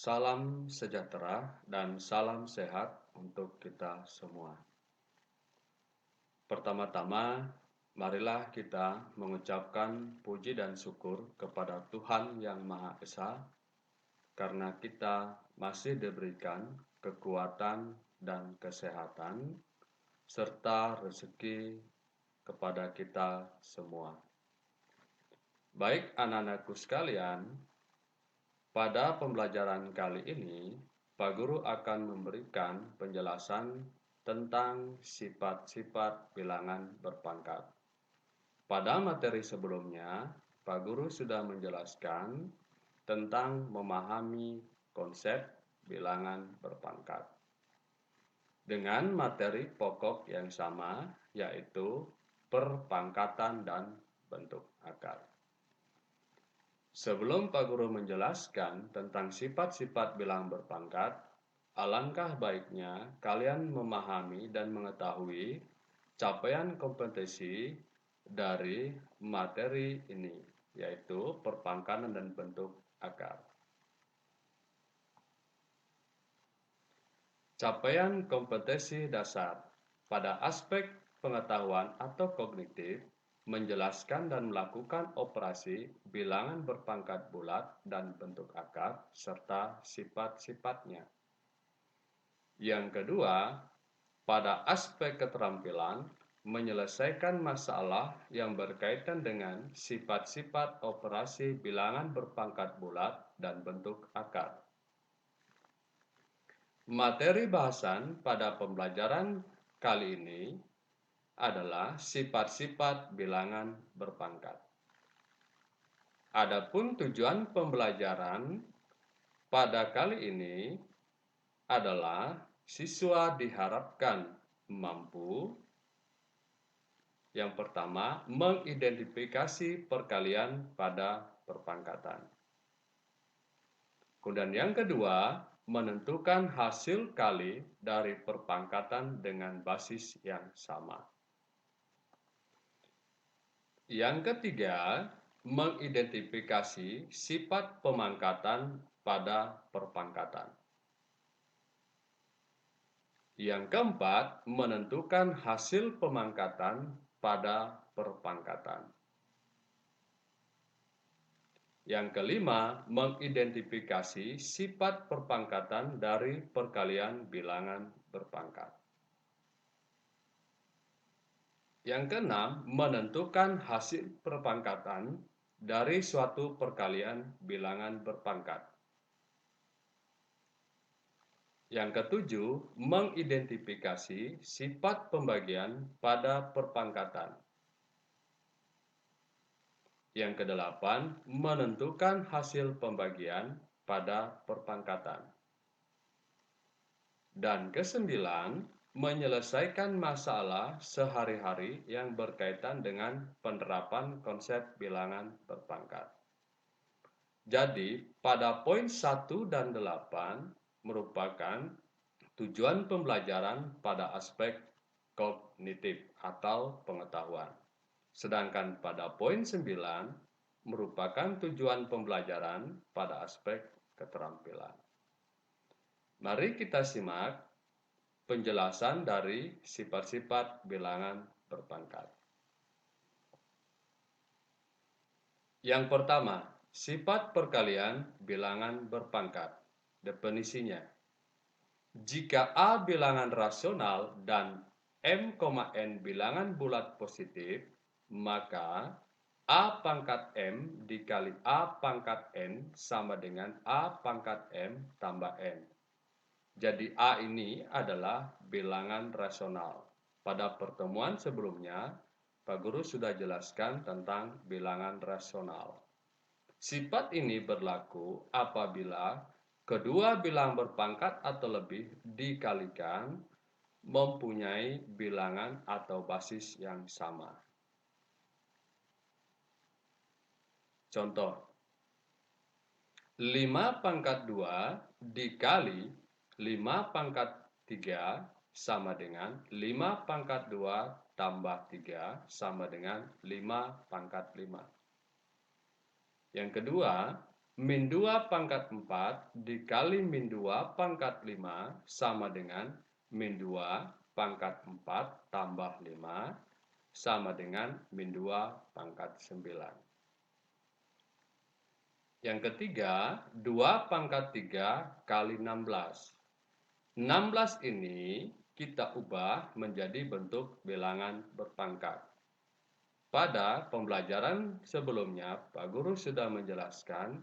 Salam sejahtera dan salam sehat untuk kita semua. Pertama-tama, marilah kita mengucapkan puji dan syukur kepada Tuhan Yang Maha Esa karena kita masih diberikan kekuatan dan kesehatan serta rezeki kepada kita semua. Baik anak-anakku sekalian, pada pembelajaran kali ini, Pak Guru akan memberikan penjelasan tentang sifat-sifat bilangan berpangkat. Pada materi sebelumnya, Pak Guru sudah menjelaskan tentang memahami konsep bilangan berpangkat. Dengan materi pokok yang sama, yaitu perpangkatan dan bentuk akar. Sebelum Pak Guru menjelaskan tentang sifat-sifat bilang berpangkat, alangkah baiknya kalian memahami dan mengetahui capaian kompetensi dari materi ini, yaitu perpangkatan dan bentuk akar. Capaian kompetensi dasar pada aspek pengetahuan atau kognitif menjelaskan dan melakukan operasi bilangan berpangkat bulat dan bentuk akar serta sifat-sifatnya. Yang kedua, pada aspek keterampilan menyelesaikan masalah yang berkaitan dengan sifat-sifat operasi bilangan berpangkat bulat dan bentuk akar. Materi bahasan pada pembelajaran kali ini adalah sifat-sifat bilangan berpangkat. Adapun tujuan pembelajaran pada kali ini adalah siswa diharapkan mampu yang pertama mengidentifikasi perkalian pada perpangkatan. Kemudian yang kedua, menentukan hasil kali dari perpangkatan dengan basis yang sama. Yang ketiga, mengidentifikasi sifat pemangkatan pada perpangkatan. Yang keempat, menentukan hasil pemangkatan pada perpangkatan. Yang kelima, mengidentifikasi sifat perpangkatan dari perkalian bilangan berpangkat. Yang keenam, menentukan hasil perpangkatan dari suatu perkalian bilangan berpangkat. Yang ketujuh, mengidentifikasi sifat pembagian pada perpangkatan. Yang kedelapan, menentukan hasil pembagian pada perpangkatan. Dan kesembilan, menyelesaikan masalah sehari-hari yang berkaitan dengan penerapan konsep bilangan berpangkat. Jadi, pada poin 1 dan 8 merupakan tujuan pembelajaran pada aspek kognitif atau pengetahuan. Sedangkan pada poin 9 merupakan tujuan pembelajaran pada aspek keterampilan. Mari kita simak penjelasan dari sifat-sifat bilangan berpangkat. Yang pertama, sifat perkalian bilangan berpangkat. Definisinya, jika A bilangan rasional dan M,N bilangan bulat positif, maka A pangkat M dikali A pangkat N sama dengan A pangkat M tambah N. Jadi A ini adalah bilangan rasional. Pada pertemuan sebelumnya, Pak Guru sudah jelaskan tentang bilangan rasional. Sifat ini berlaku apabila kedua bilangan berpangkat atau lebih dikalikan mempunyai bilangan atau basis yang sama. Contoh, 5 pangkat 2 dikali 5 pangkat 3 sama dengan 5 pangkat 2 tambah 3 sama dengan 5 pangkat 5. Yang kedua, min 2 pangkat 4 dikali min 2 pangkat 5 sama dengan min 2 pangkat 4 tambah 5 sama dengan min 2 pangkat 9. Yang ketiga, 2 pangkat 3 kali 16. 16 ini kita ubah menjadi bentuk bilangan berpangkat. Pada pembelajaran sebelumnya, Pak Guru sudah menjelaskan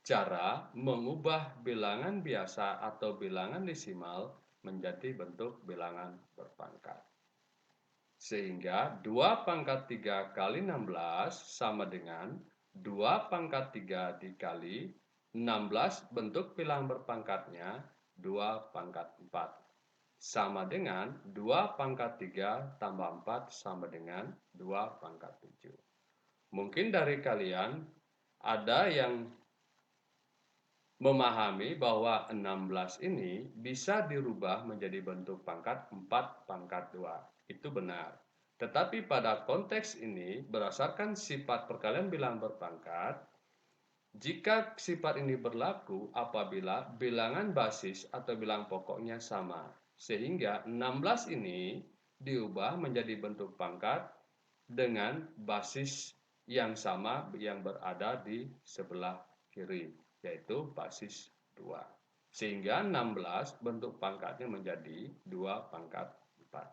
cara mengubah bilangan biasa atau bilangan desimal menjadi bentuk bilangan berpangkat. Sehingga 2 pangkat 3 kali 16 sama dengan 2 pangkat 3 dikali 16 bentuk bilangan berpangkatnya 2 pangkat 4. Sama dengan 2 pangkat 3 tambah 4 sama dengan 2 pangkat 7. Mungkin dari kalian ada yang memahami bahwa 16 ini bisa dirubah menjadi bentuk pangkat 4 pangkat 2. Itu benar. Tetapi pada konteks ini, berdasarkan sifat perkalian bilangan berpangkat, jika sifat ini berlaku apabila bilangan basis atau bilangan pokoknya sama. Sehingga 16 ini diubah menjadi bentuk pangkat dengan basis yang sama yang berada di sebelah kiri, yaitu basis 2. Sehingga 16 bentuk pangkatnya menjadi 2 pangkat 4.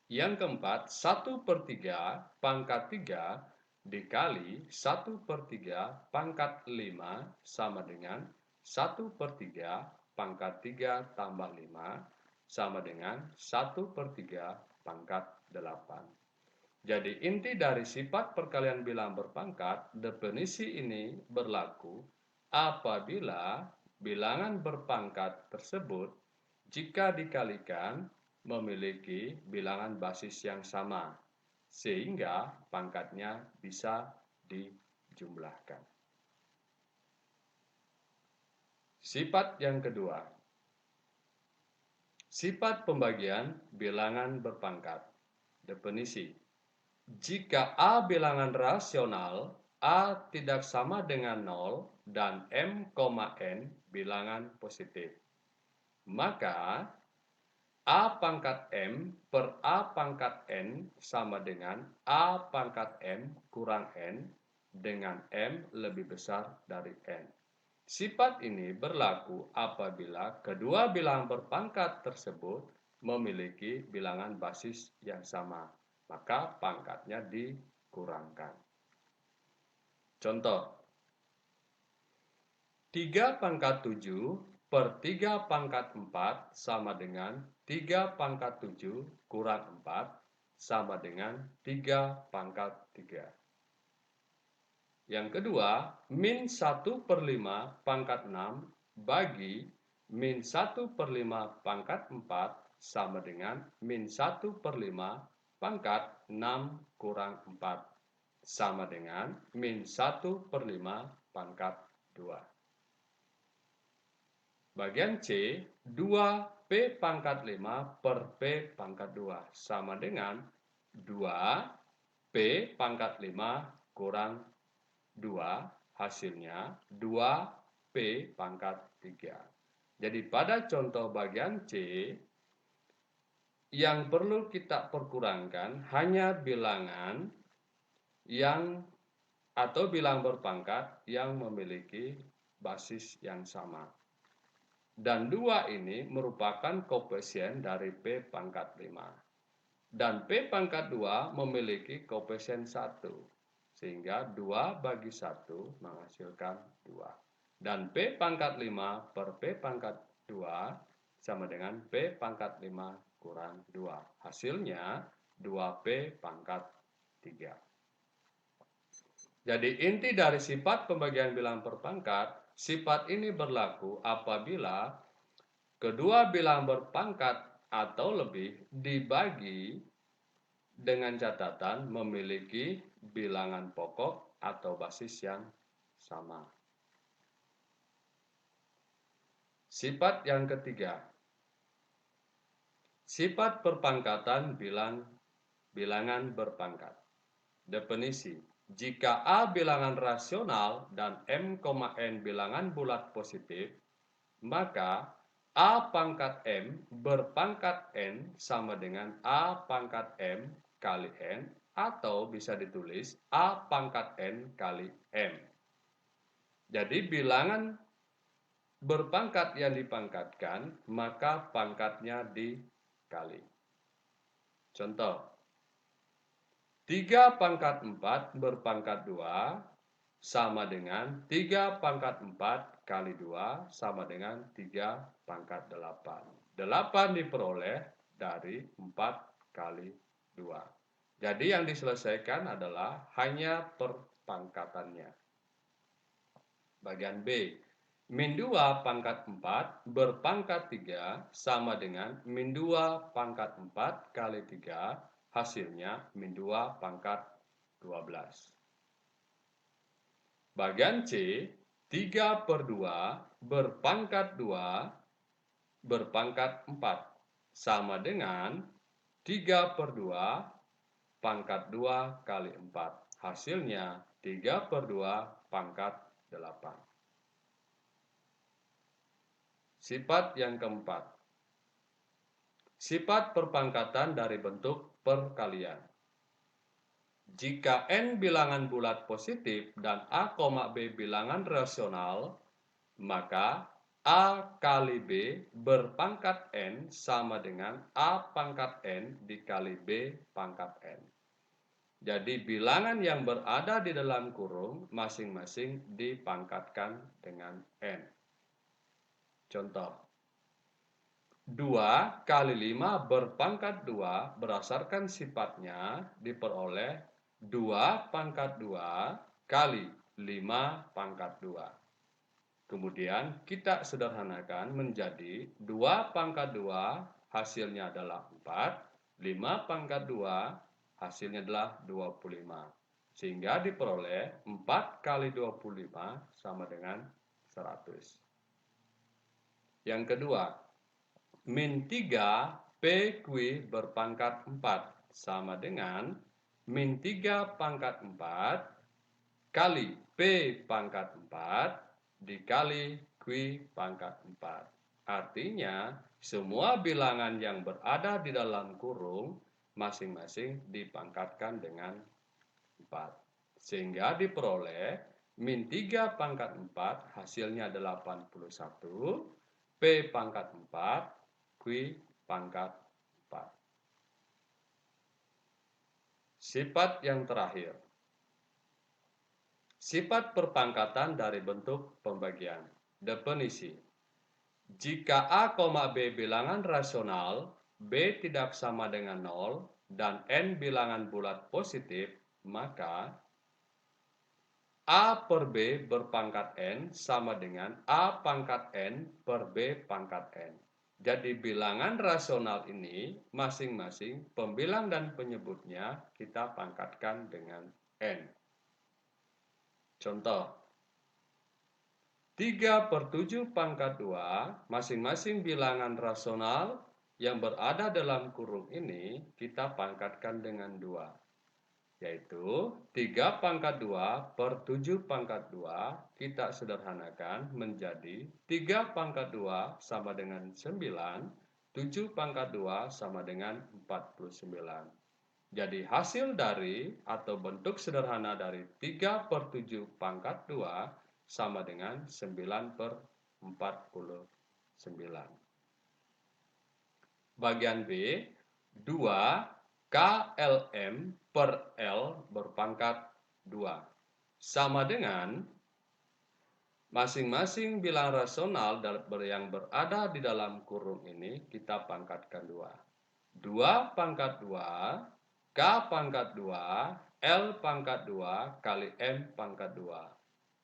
Yang keempat, 1/3 pangkat 3 dikali 1/3 pangkat 5 sama dengan 1/3 pangkat 3 tambah 5 sama dengan 1/3 pangkat 8. Jadi inti dari sifat perkalian bilangan berpangkat, definisi ini berlaku apabila bilangan berpangkat tersebut jika dikalikan memiliki bilangan basis yang sama, sehingga pangkatnya bisa dijumlahkan. Sifat yang kedua, sifat pembagian bilangan berpangkat. Definisi, jika A bilangan rasional, A tidak sama dengan 0 dan M, N bilangan positif, maka A pangkat M per A pangkat N sama dengan A pangkat M kurang N dengan M lebih besar dari N. Sifat ini berlaku apabila kedua bilangan berpangkat tersebut memiliki bilangan basis yang sama, maka pangkatnya dikurangkan. Contoh, 3 pangkat 7 per 3 pangkat 4 sama dengan 3 pangkat 7 kurang 4 sama dengan 3 pangkat 3. Yang kedua, min 1/5 pangkat 6 bagi min 1/5 pangkat 4 sama dengan min 1/5 pangkat 6 kurang 4 sama dengan min 1/5 pangkat 2. Bagian C, 2P pangkat 5 per P pangkat 2 sama dengan 2P pangkat 5 kurang 2, hasilnya 2P pangkat 3. Jadi pada contoh bagian C, yang perlu kita perkurangkan hanya bilangan yang atau bilangan berpangkat yang memiliki basis yang sama. Dan 2 ini merupakan koefisien dari P pangkat 5. Dan P pangkat 2 memiliki koefisien 1. Sehingga 2 bagi 1 menghasilkan 2. Dan P pangkat 5 per P pangkat 2 sama dengan P pangkat 5 kurang 2. Hasilnya 2P pangkat 3. Jadi inti dari sifat pembagian bilangan berpangkat, sifat ini berlaku apabila kedua bilangan berpangkat atau lebih dibagi dengan catatan memiliki bilangan pokok atau basis yang sama. Sifat yang ketiga, sifat perpangkatan bilangan berpangkat. Definisi, Jika A bilangan rasional dan M, N bilangan bulat positif, maka A pangkat M berpangkat N sama dengan A pangkat M kali N, atau bisa ditulis A pangkat N kali M. Jadi bilangan berpangkat yang dipangkatkan, maka pangkatnya dikali. Contoh, 3 pangkat 4 berpangkat 2 sama dengan 3 pangkat 4 kali 2 sama dengan 3 pangkat 8. 8 diperoleh dari 4 kali 2. Jadi yang diselesaikan adalah hanya perpangkatannya. Bagian B. Min 2 pangkat 4 berpangkat 3 sama dengan min 2 pangkat 4 kali 3, hasilnya min 2 pangkat 12. Bagian C, 3/2 berpangkat 2 berpangkat 4 sama dengan 3/2 pangkat 2 kali 4. Hasilnya 3/2 pangkat 8. Sifat yang keempat. Sifat perpangkatan dari bentuk perkalian. Jika N bilangan bulat positif dan A, B bilangan rasional, maka A kali B berpangkat N sama dengan A pangkat N dikali B pangkat N. Jadi bilangan yang berada di dalam kurung masing-masing dipangkatkan dengan N. Contoh, 2 kali 5 berpangkat 2 berdasarkan sifatnya diperoleh 2 pangkat 2 kali 5 pangkat 2. Kemudian kita sederhanakan menjadi 2 pangkat 2 hasilnya adalah 4, 5 pangkat 2 hasilnya adalah 25. Sehingga diperoleh 4 kali 25 sama dengan 100. Yang kedua, min 3 PQ berpangkat 4 sama dengan min 3 pangkat 4 kali P pangkat 4 dikali Q pangkat 4. Artinya, semua bilangan yang berada di dalam kurung masing-masing dipangkatkan dengan 4. Sehingga diperoleh min 3 pangkat 4 hasilnya 81, P pangkat 4, Q pangkat 4. Sifat yang terakhir. Sifat perpangkatan dari bentuk pembagian. Definisi. Jika A, B bilangan rasional, B tidak sama dengan 0, dan N bilangan bulat positif, maka A per B berpangkat N sama dengan A pangkat N per B pangkat N. Jadi bilangan rasional ini masing-masing pembilang dan penyebutnya kita pangkatkan dengan N. Contoh, 3/7 pangkat 2 masing-masing bilangan rasional yang berada dalam kurung ini kita pangkatkan dengan 2. Yaitu 3 pangkat 2 per 7 pangkat 2 kita sederhanakan menjadi 3 pangkat 2 sama dengan 9, 7 pangkat 2 sama dengan 49. Jadi hasil dari atau bentuk sederhana dari 3/7 pangkat 2 sama dengan 9/49. Bagian B, 2 KLM per L berpangkat 2 sama dengan masing-masing bilang rasional yang berada di dalam kurung ini kita pangkatkan 2. 2 pangkat 2 K pangkat 2 L pangkat 2 kali M pangkat 2.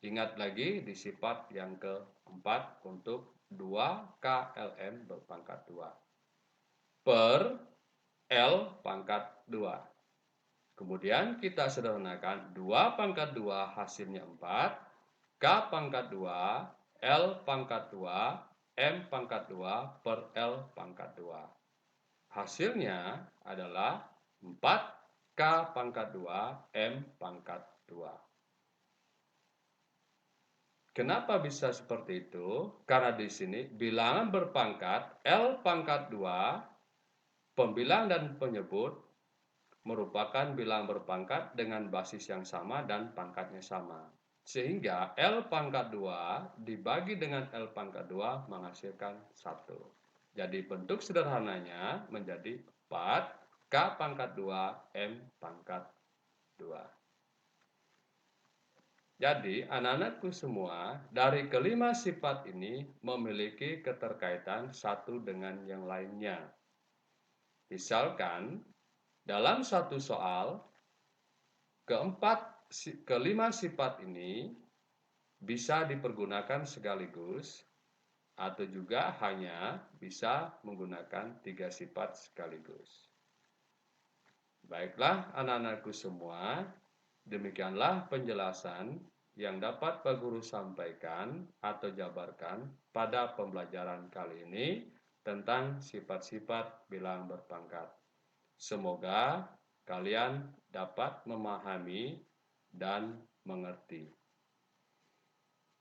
Ingat lagi di sifat yang keempat untuk 2 KLM berpangkat 2 per L pangkat 2. Kemudian kita sederhanakan 2 pangkat 2 hasilnya 4, K pangkat 2, L pangkat 2, M pangkat 2 per L pangkat 2. Hasilnya adalah 4 K pangkat 2 M pangkat Kenapa bisa seperti itu? Karena di sini bilangan berpangkat L pangkat 2, pembilang dan penyebut merupakan bilangan berpangkat dengan basis yang sama dan pangkatnya sama. Sehingga L pangkat 2 dibagi dengan L pangkat 2 menghasilkan 1. Jadi bentuk sederhananya menjadi 4 K pangkat 2 M pangkat 2. Jadi, anak-anakku semua, dari kelima sifat ini memiliki keterkaitan satu dengan yang lainnya. Misalkan, dalam satu soal, kelima sifat ini bisa dipergunakan sekaligus, atau juga hanya bisa menggunakan 3 sifat sekaligus. Baiklah, anak-anakku semua, demikianlah penjelasan yang dapat Pak Guru sampaikan atau jabarkan pada pembelajaran kali ini tentang sifat-sifat bilangan berpangkat. Semoga kalian dapat memahami dan mengerti.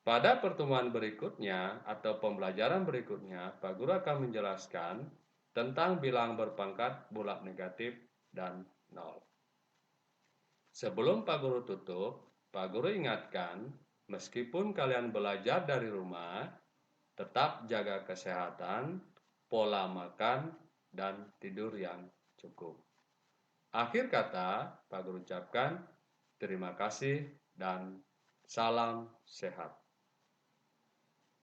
Pada pertemuan berikutnya atau pembelajaran berikutnya, Pak Guru akan menjelaskan tentang bilangan berpangkat bulat negatif dan nol. Sebelum Pak Guru tutup, Pak Guru ingatkan, meskipun kalian belajar dari rumah, tetap jaga kesehatan, pola makan, dan tidur yang cukup. Akhir kata, Pak Guru ucapkan terima kasih dan salam sehat.